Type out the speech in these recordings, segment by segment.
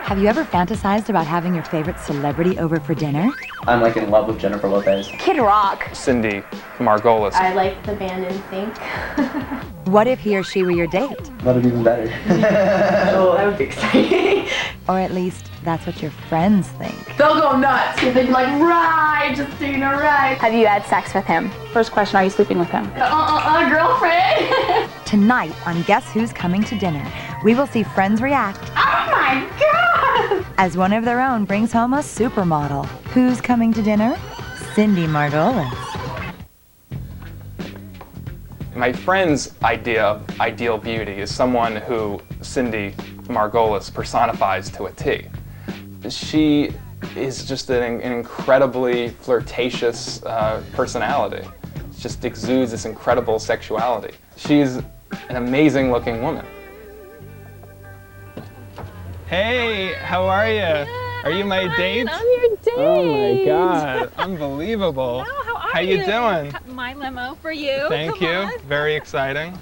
Have you ever fantasized about having your favorite celebrity over for dinner? I'm like in love with Jennifer Lopez. Kid Rock. Cindy Margolis. I like the band NSYNC. What if he or she were your date? That'd be even better. Oh, that would be exciting. Or at least that's what your friends think. They'll go nuts. They'd be like, right, Justina, right. Have you had sex with him? First question, are you sleeping with him? Girlfriend. Tonight on Guess Who's Coming to Dinner, we will see friends react. Oh my God! As one of their own brings home a supermodel. Who's coming to dinner? Cindy Margolis. My friend's idea of ideal beauty is someone who Cindy Margolis personifies to a T. She is just an incredibly flirtatious personality. She just exudes this incredible sexuality. She's an amazing looking woman. Hey, how are you? Are you my date? I'm your date. Oh my God, unbelievable. No, how you doing? My limo for you. Thank you. Very exciting.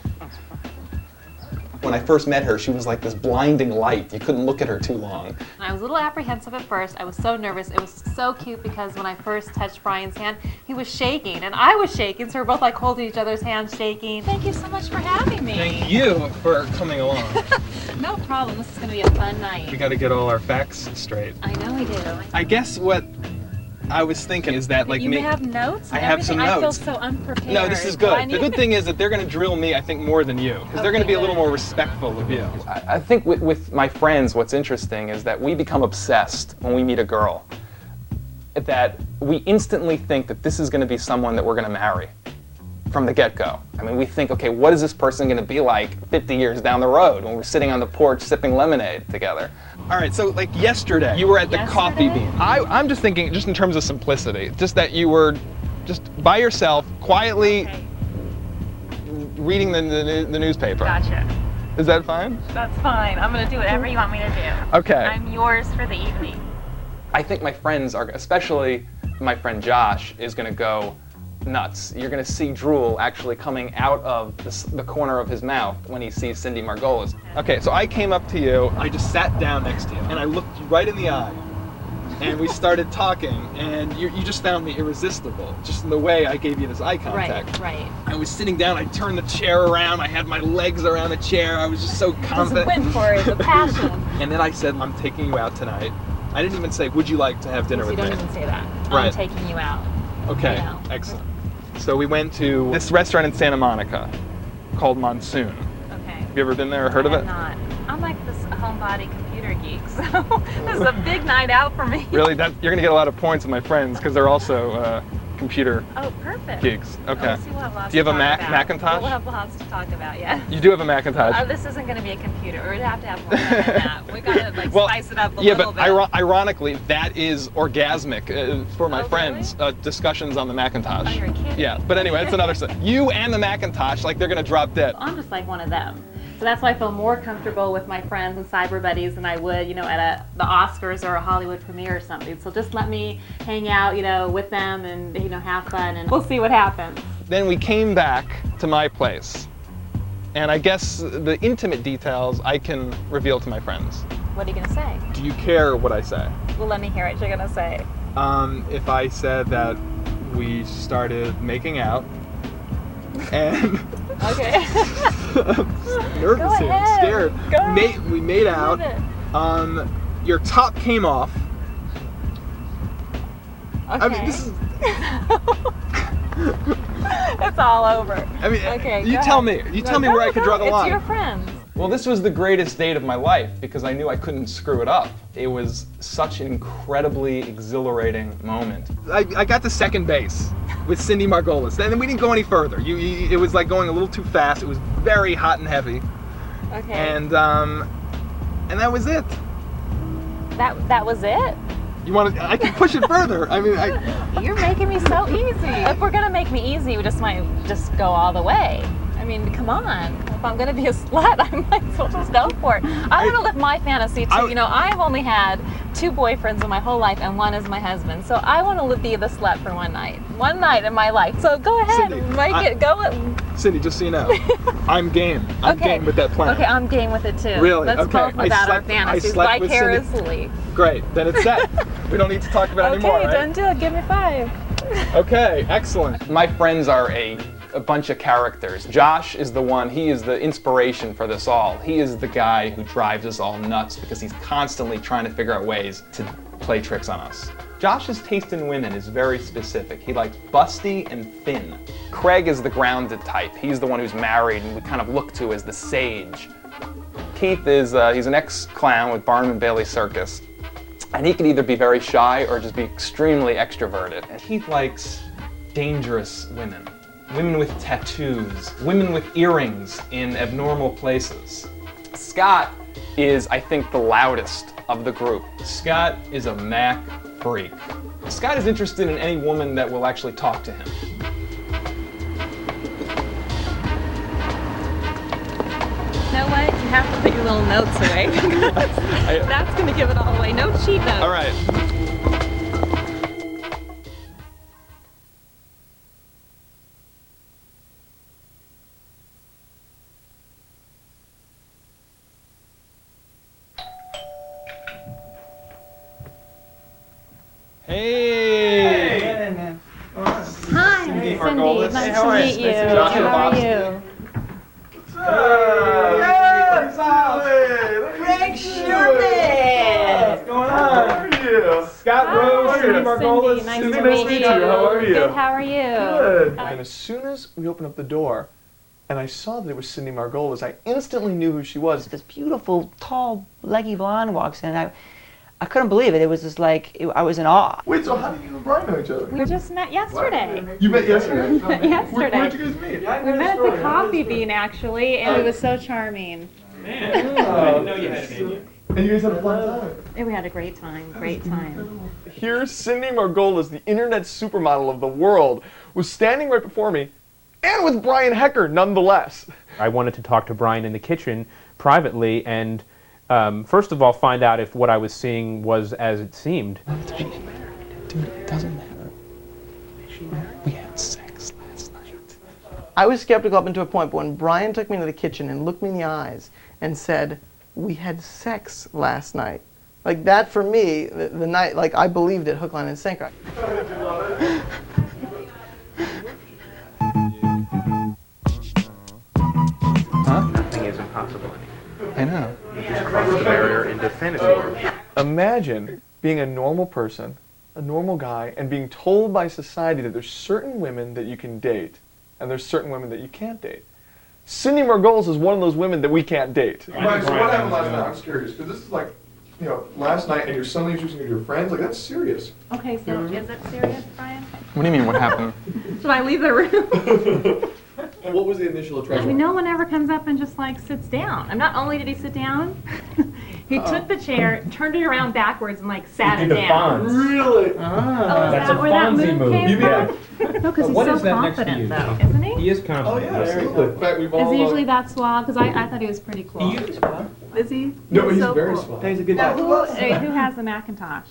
When I first met her, she was like this blinding light. You couldn't look at her too long. I was a little apprehensive at first. I was so nervous. It was so cute because when I first touched Brian's hand, he was shaking and I was shaking, so we're both like holding each other's hands, shaking. Thank you so much for having me. Thank you for coming along. No problem. This is going to be a fun night. We got to get all our facts straight. I know we do. I guess what I was thinking is that, like, you have notes? I have some notes. notes. I feel so unprepared. No, this is good. The good thing is that they're going to drill me, I think, more than you, because they're going to be a little more respectful of you. I think with my friends, what's interesting is that we become obsessed when we meet a girl. That we instantly think that this is going to be someone that we're going to marry from the get-go. I mean, we think, okay, what is this person going to be like 50 years down the road when we're sitting on the porch sipping lemonade together? All right, so like yesterday, you were at the Coffee Bean. I'm just thinking, just in terms of simplicity, just that you were just by yourself, quietly reading the newspaper. Gotcha. Is that fine? That's fine. I'm going to do whatever you want me to do. Okay. I'm yours for the evening. I think my friends are, especially my friend Josh, is going to go nuts. You're going to see drool actually coming out of the corner of his mouth when he sees Cindy Margolis. Okay, so I came up to you, I just sat down next to you, and I looked you right in the eye, and we started talking, and you just found me irresistible, just in the way I gave you this eye contact. Right. I was sitting down, I turned the chair around, I had my legs around the chair, I was just so confident. Just went for it, the passion. And then I said, I'm taking you out tonight. I didn't even say, would you like to have dinner with me? You don't even say that. Right. I'm taking you out. Okay, You know. excellent. So we went to this restaurant in Santa Monica called Monsoon. Okay. Have you ever been there or heard of it? Not. I'm like this homebody computer geek, so this is a big night out for me. Really? You're going to get a lot of points with my friends because they're also computer perfect. geeks. Okay. Let's see, we'll have lots Do you have to a talk about. Macintosh? We'll have lots to talk about, yeah. You do have a Macintosh. This isn't going to be a computer. We're going to have more than that. We got to like Well, spice it up a yeah, little but bit. ironically, that is orgasmic for my Oh, friends. Discussions on the Macintosh. Oh, you're kidding. Yeah, but anyway, that's another stuff. You and the Macintosh, like they're going to drop dead. I'm just like one of them. So that's why I feel more comfortable with my friends and cyber buddies than I would, at the Oscars or a Hollywood premiere or something. So just let me hang out, with them and, have fun, and we'll see what happens. Then we came back to my place. And I guess the intimate details I can reveal to my friends. What are you going to say? Do you care what I say? Well, let me hear what you're going to say. If I said that we started making out and Okay. nervous Go here, ahead. scared. Go. We made out. Your top came off. Okay. I mean, this is. It's all over. I mean, Okay, you go tell ahead. me. You tell me where I could draw the line. It's your friends. Well, this was the greatest date of my life because I knew I couldn't screw it up. It was such an incredibly exhilarating moment. I got to second base with Cindy Margolis, and then we didn't go any further. It was like going a little too fast. It was very hot and heavy. Okay. And that was it. That was it? You want to? I can push it further. I mean, You're making me so easy. If we're gonna make me easy, we just might just go all the way. I I mean, come on. If I'm going to be a slut, I might as well just go for it. I want to live my fantasy too. You know, I've only had 2 boyfriends in my whole life, and one is my husband. So I want to be the slut for one night. One night in my life. So go ahead, Cindy, go. Cindy, just so you know, I'm game. I'm game with that plan. Okay, I'm game with it too. Really? Let's both live out our fantasies vicariously. Great, then it's set. We don't need to talk about it anymore, right? Okay, done deal. Give me 5. Okay, excellent. My friends are a bunch of characters. Josh is the one, he is the inspiration for this all. He is the guy who drives us all nuts because he's constantly trying to figure out ways to play tricks on us. Josh's taste in women is very specific. He likes busty and thin. Craig is the grounded type. He's the one who's married and we kind of look to as the sage. Keith is, he's an ex-clown with Barnum and Bailey Circus. And he can either be very shy or just be extremely extroverted. And Keith likes dangerous women. Women with tattoos. Women with earrings in abnormal places. Scott is, I think, the loudest of the group. Scott is a Mac freak. Scott is interested in any woman that will actually talk to him. You know what? You have to put your little notes away because that's going to give it all away. No cheat notes. All right. Hey! Hey, man. Hi, Cindy Cindy. Margolis. Nice Hey, to how are you? meet you. Nice to meet you. Joshua How are Bob's. you? Greg Sherman! What's going on? How are you? Scott Rose, Cindy Hi, Margolis. Cindy. Nice Cindy, to nice meet to meet you. you. How are you? Good. How are you? Good. And as soon as we opened up the door, and I saw that it was Cindy Margolis, I instantly knew who she was. This beautiful, tall, leggy blonde walks in. I couldn't believe it. It was just like, I was in awe. Wait, so how did you and Brian know each other? We just met yesterday. You met yesterday? Yesterday. Where'd you guys meet? We met at the Coffee Bean, actually, and it was so charming. And you guys had a fun time. And we had a great time, great time. Here, Cindy Margolis, the internet supermodel of the world, was standing right before me, and with Brian Hecker, nonetheless. I wanted to talk to Brian in the kitchen privately and first of all find out if what I was seeing was as it seemed. Dude, it doesn't matter. We had sex last night. I was skeptical up until a point, but when Brian took me into the kitchen and looked me in the eyes and said, "We had sex last night," like that for me, the night, like I believed it, hook, line, and sinker. Nothing is impossible anymore. I know. You just cross the barrier into fantasy world. Imagine being a normal person, a normal guy, and being told by society that there's certain women that you can date, and there's certain women that you can't date. Cindy Margolis is one of those women that we can't date. Brian, so what happened last night? I'm just curious, because this is like, you know, last night and you're suddenly introducing her to your friends, like that's serious. Okay, so is it serious, Brian? What do you mean, what happened? Should I leave the room? What was the initial I attraction? mean, no one ever comes up and just like sits down. And not only did he sit down, he took the chair, turned it around backwards, and like sat it down. Really? Oh, is that where that move came from? No, because he's so confident, though, isn't he? He is Oh confident. yeah, absolutely. In fact, we've all. Is he usually that suave? Because I thought he was pretty cool. He is suave. Is he? No, but he's so very cool. smart. He's a good Now, guy. who has the Macintosh?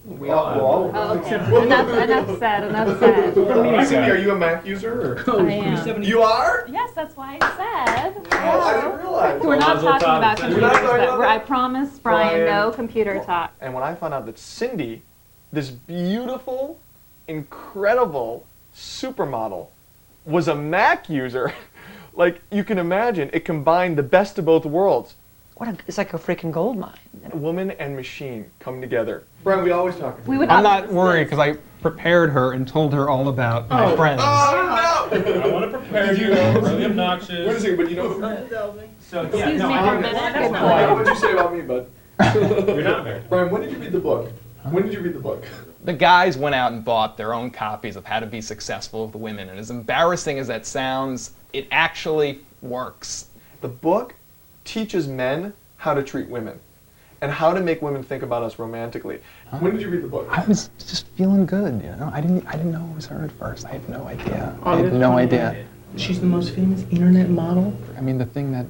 We all. Oh, okay. Enough said, enough said. Cindy, are you a Mac user? Or? I am. You are? Yes, that's why I said. Oh, I didn't realize. We're not talking about computers, not talking about but I that? promise Brian, no computer talk. And when I found out that Cindy, this beautiful, incredible supermodel, was a Mac user, like you can imagine, it combined the best of both worlds. It's like a freaking gold mine. Woman and machine come together. Brian, we always talk. We would I'm not worried because I prepared her and told her all about my friends. Oh no! I want to prepare you. Really obnoxious. Wait a second, but you know. So, Excuse me for a minute. What'd you say about me, bud? You're not married. Brian, when did you read the book? When did you read the book? The guys went out and bought their own copies of How to Be Successful with Women, and as embarrassing as that sounds, it actually works. The book teaches men how to treat women and how to make women think about us romantically. When did you read the book? I was just feeling good, you know? I didn't know it was her at first. I had no idea. I had no idea. She's the most famous internet model. I mean, the thing that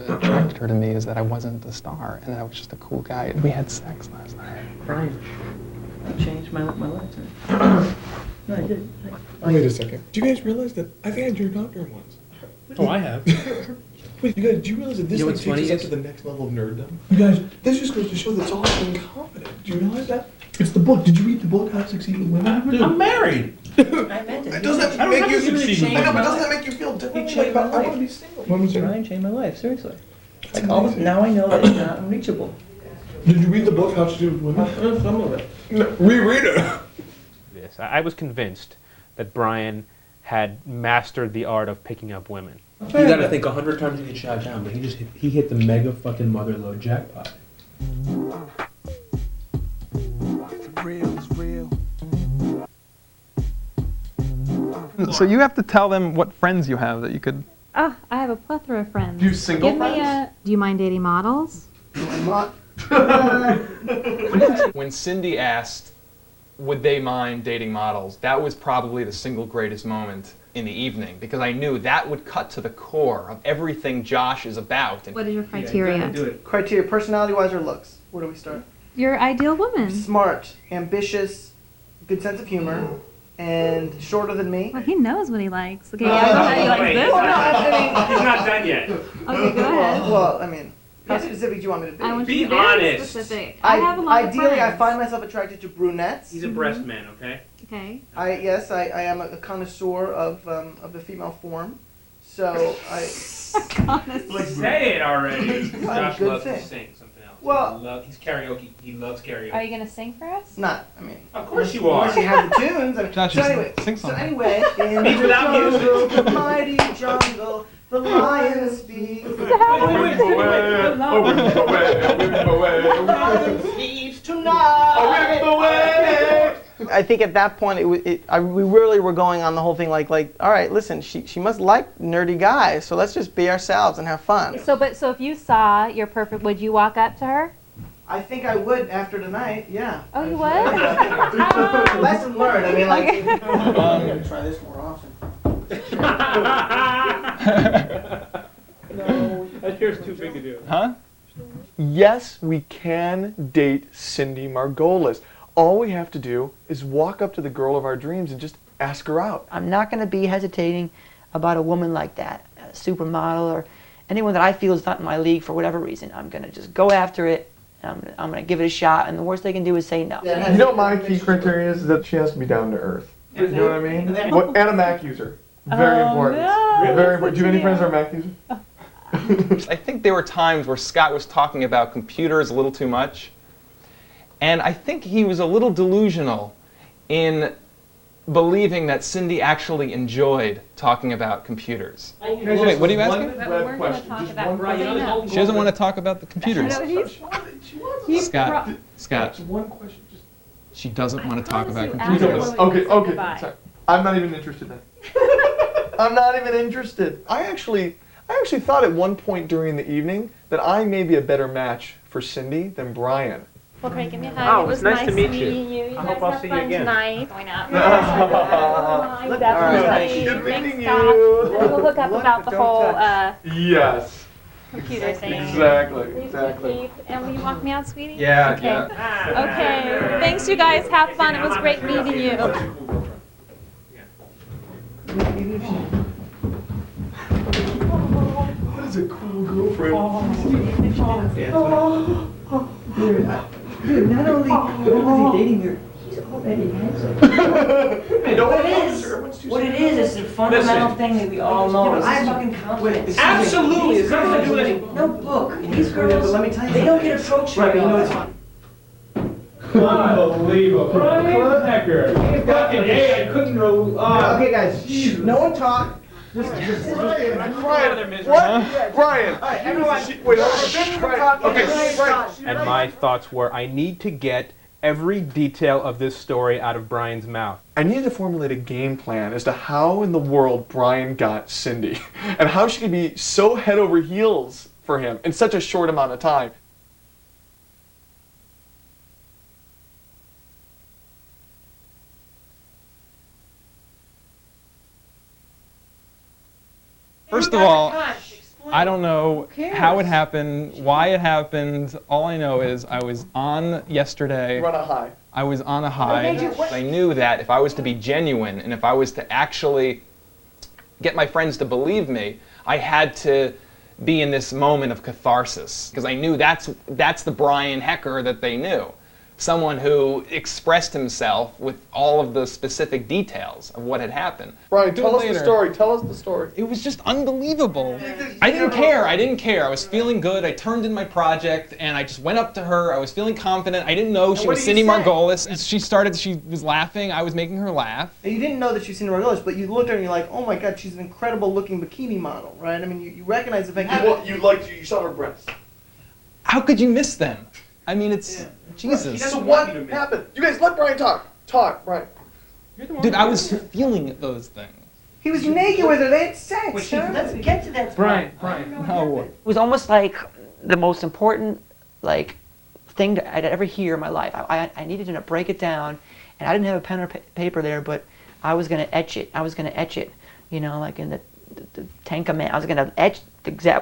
attracted her to me is that I wasn't the star, and I was just a cool guy. And we had sex last night. Brian, you changed my life. No, I did. Wait a second. Do you guys realize that I think I jerked off during once? Oh, I have. Wait, you guys, do you realize that this You know like, what's funny takes us up is- to the next level of nerddom? You guys, this just goes to show that it's all being confident. Do you realize that? It's the book. Did you read the book, How to Succeed with Women? Dude, I'm married. I meant it. Doesn't that I don't make have you to succeed with I know, but women. doesn't that make you feel differently? changed my Like, I want life. to be single. What was it? Brian changed my life, seriously. Like, now I know that it's not unreachable. Did you read the book, How to Succeed with Women? Some of it. No, reread it. Yes, I was convinced that Brian had mastered the art of picking up women. You gotta think 100 times to get shot down, but he hit the mega fucking mother load jackpot. So you have to tell them what friends you have that you could. Oh, I have a plethora of friends. Do you single Give me friends? do you mind dating models? When Cindy asked, would they mind dating models, that was probably the single greatest moment in the evening, because I knew that would cut to the core of everything Josh is about. And What is your criteria? Criteria, personality-wise or looks? Where do we start? Your ideal woman. Smart, ambitious, good sense of humor, and shorter than me. Well, he knows what he likes. Okay, yeah, go ahead. He likes this. Well, no, I mean, He's not done yet. Okay, go ahead. well, I mean, how specific do you want me to be? I want Be you to be very honest. specific. I have a lot of Ideally, I friends. find myself attracted to brunettes. He's a breast man, okay? Okay. I am a connoisseur of the female form, so I. Say it already. Josh good loves thing. to sing something else. Well- He's karaoke. He loves karaoke. Are you gonna sing for us? Not, I mean. Of course you are. Unless you have the tunes. I mean, Josh, so you anyway, sing so something. anyway, in Speak the without music. jungle, the mighty jungle, the lion speaks. Speaks tonight. I think at that point, we really were going on the whole thing like, all right, listen, she must like nerdy guys, so let's just be ourselves and have fun. So if you saw your perfect, would you walk up to her? I think I would after tonight, yeah. Oh, you would? Lesson learned. I mean, like, Okay. I'm gonna try this more often. No, that chair's too big to do. Huh? Yes, we can date Cindy Margolis. All we have to do is walk up to the girl of our dreams and just ask her out. I'm not going to be hesitating about a woman like that, a supermodel or anyone that I feel is not in my league for whatever reason. I'm going to just go after it. And I'm going to give it a shot, and the worst they can do is say no. You know what my key criteria is that she has to be down to earth. You know what I mean? And a Mac user. Very important. no. Very important. Do you have any friends who are Mac users? I think there were times where Scott was talking about computers a little too much, and I think he was a little delusional in believing that Cindy actually enjoyed talking about computers. Wait, what are you asking? But we're going to talk about no. She doesn't want to talk about the computers. Scott, It's one question. Just she doesn't want to talk about you computers. asked Okay, okay. Goodbye. Sorry. I'm not even interested then. I'm not even interested. I actually thought at one point during the evening that I may be a better match for Cindy than Brian. Well, Craig, give me a hug. Oh, it was it's nice to meet you. meeting you. You I guys hope I'll have see you fun again. tonight. Going out. All Definitely. Good meeting Thanks, Doc. you. And we'll hook up about the whole Yes. computer thing. Exactly. Please Exactly. keep. And will you walk me out, sweetie? Yeah, Okay. yeah. Okay. Thanks, you guys. Have fun. It was great meeting you. What is a cool girlfriend? Dude, not only is he dating her, he's already handsome. What it is the fundamental thing that we all know. Is fucking confidence. Absolutely, it's nothing to do with anything. No, look, and these girls, But let me tell you they don't get approached very often. Unbelievable. Brian Hecker. Fucking A, I couldn't go. Okay, guys, shh, no one talk. Brian, what? Brian. All right, everyone. Wait, okay, Brian. And my thoughts were, I need to get every detail of this story out of Brian's mouth. I needed to formulate a game plan as to how in the world Brian got Cindy and how she could be so head over heels for him in such a short amount of time. First of all, I don't know how it happened, why it happened. All I know is I was on yesterday. You're on a high. I was on a high. I knew that if I was to be genuine and if I was to actually get my friends to believe me, I had to be in this moment of catharsis. Because I knew that's the Brian Hecker that they knew. Someone who expressed himself with all of the specific details of what had happened. Brian, tell us the story. Tell us the story. It was just unbelievable. I didn't care. I didn't care. I was feeling good. I turned in my project, and I just went up to her. I was feeling confident. I didn't know she was Cindy Margolis. She was laughing. I was making her laugh. And you didn't know that she's Cindy Margolis, but you looked at her and you're like, oh my God, she's an incredible looking bikini model, right? I mean, you recognize the fact that you saw her breasts. How could you miss them? I mean, it's Jesus. So what happened? You guys let Brian talk. Talk, Brian. Dude, I was feeling those things. he was naked with her. They had sex. Let's get to that. Brian. No. It was almost like the most important thing I'd ever hear in my life. I needed to break it down, and I didn't have a pen or paper there, but I was going to etch it. I was going to etch it, like in the Ten Commandments. I was going to etch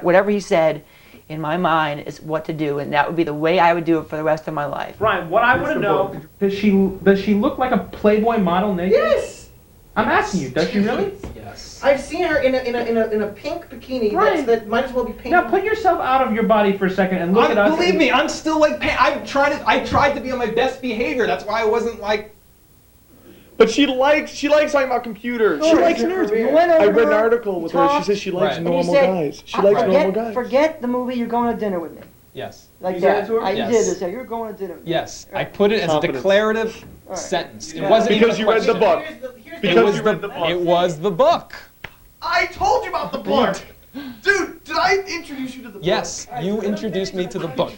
whatever he said in my mind is what to do, and that would be the way I would do it for the rest of my life. Brian, what I want to know, does she look like a Playboy model naked? Yes. I'm asking you, does she really? Yes. I've seen her in a pink bikini that might as well be pink. Now put yourself out of your body for a second and look at us. Believe me, I'm still I tried to be on my best behavior. That's why I wasn't like. But she likes talking about computers. She likes nerds. I read an article with her. She says she likes normal guys. She likes normal guys. Forget the movie. You're going to dinner with me. Yes. Like that. Yes. I did this. You're going to dinner with me. Yes. I put it as a declarative sentence. It wasn't because you read the book. Because you read the book. It was the book. I told you about the book. Dude, did I introduce you to the book? Yes, you introduced me to the book.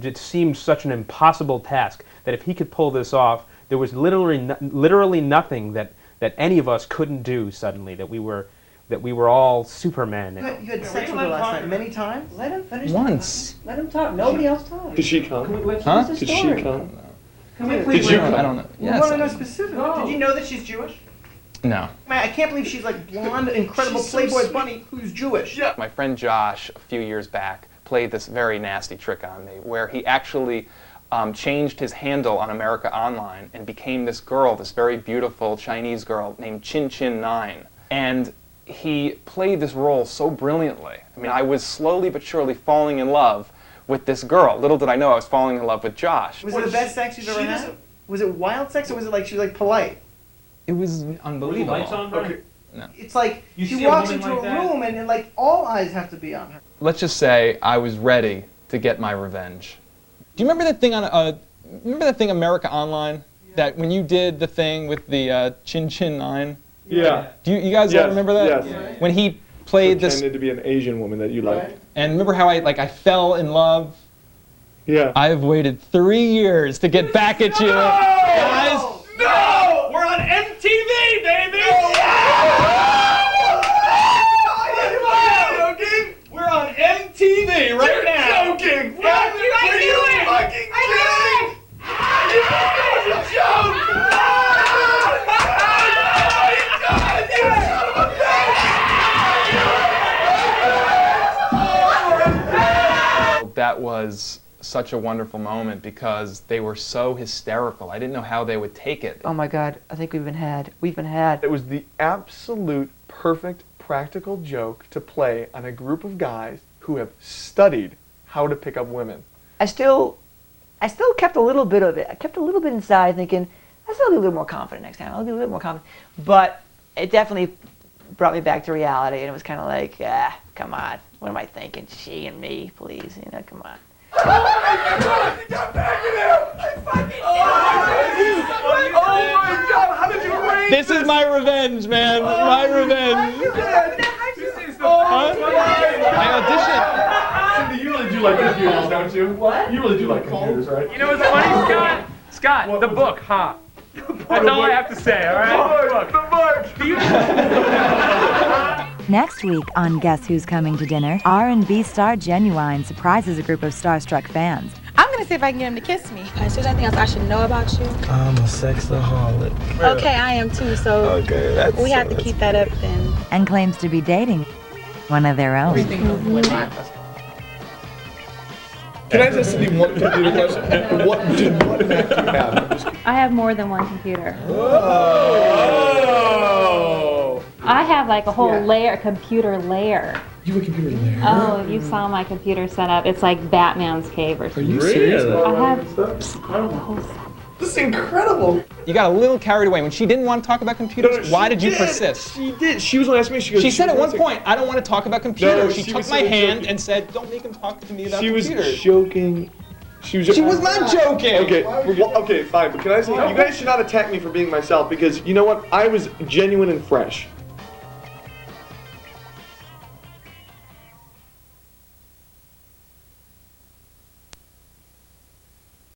It seemed such an impossible task that if he could pull this off, there was literally nothing that any of us couldn't do suddenly, that we were all Supermen. You had sex with her last night many times? Let him finish. Once. Let him talk. Nobody else talk. Did she come? Huh? Did she come? Did you come? I don't know. Yes. We want to know specifically. Did you know that she's Jewish? No. Man, I can't believe she's like blonde, incredible Playboy bunny who's Jewish. Yeah. My friend Josh, a few years back, played this very nasty trick on me, where he actually changed his handle on America Online and became this girl, this very beautiful Chinese girl named Chin Chin 9. And he played this role so brilliantly. I mean, I was slowly but surely falling in love with this girl. Little did I know I was falling in love with Josh. Was it the best sex you've ever had? Was it wild sex, or was it like she was like polite? It was unbelievable. Lights on, Brian? Okay. No. It's like she walks into a room and like all eyes have to be on her. Let's just say I was ready to get my revenge. Do you remember that thing on America Online? That when you did the thing with the Chin Chin 9? Yeah. Do you guys all remember that? Yes. When he played this. Pretended to be an Asian woman that you liked. And remember how I fell in love? Yeah. I've waited 3 years to get back at you. Guys. No! We're on MTV, baby! We're on MTV right now. You're joking! What did I do it? Fucking kidding! You a joke! That was such a wonderful moment because they were so hysterical. I didn't know how they would take it. Oh my God! I think we've been had. We've been had. It was the absolute perfect practical joke to play on a group of guys who have studied how to pick up women. I still kept a little bit of it. I kept a little bit inside, thinking I'll be a little more confident next time. I'll be a little more confident. But it definitely brought me back to reality, and it was kind of like, come on, what am I thinking? She and me, please, come on. Oh my God! You got back in there! I fucking oh my God! How did you arrange This is my revenge, man. My revenge. I auditioned. Cindy, you really do like computers, don't you? What? You really do like computers, right? You know what's funny, Scott? The book, huh? That's all I have to say, all right? The book! Next week on Guess Who's Coming to Dinner, R&B star Genuine surprises a group of starstruck fans. I'm gonna see if I can get him to kiss me. Is there anything else I should know about you? I'm a sexaholic. Okay, I am too, so we have to keep that up then. And claims to be dating one of their own. Can I ask Cindy one computer question? What Mac do you have? I have more than one computer. Oh! I have like a whole layer, computer layer. You have a computer layer? Oh, if you saw my computer setup, it's like Batman's cave or something. Are you serious? I have This is incredible. You got a little carried away. When she didn't want to talk about computers, why did you persist? She did. She was only asking me. She goes. She said at one point, I don't want to talk about computers. No, she took my hand and said, don't make him talk to me about computers. She was joking. She was not joking. Okay, okay, fine. But can I say, you guys should not attack me for being myself because you know what? I was genuine and fresh.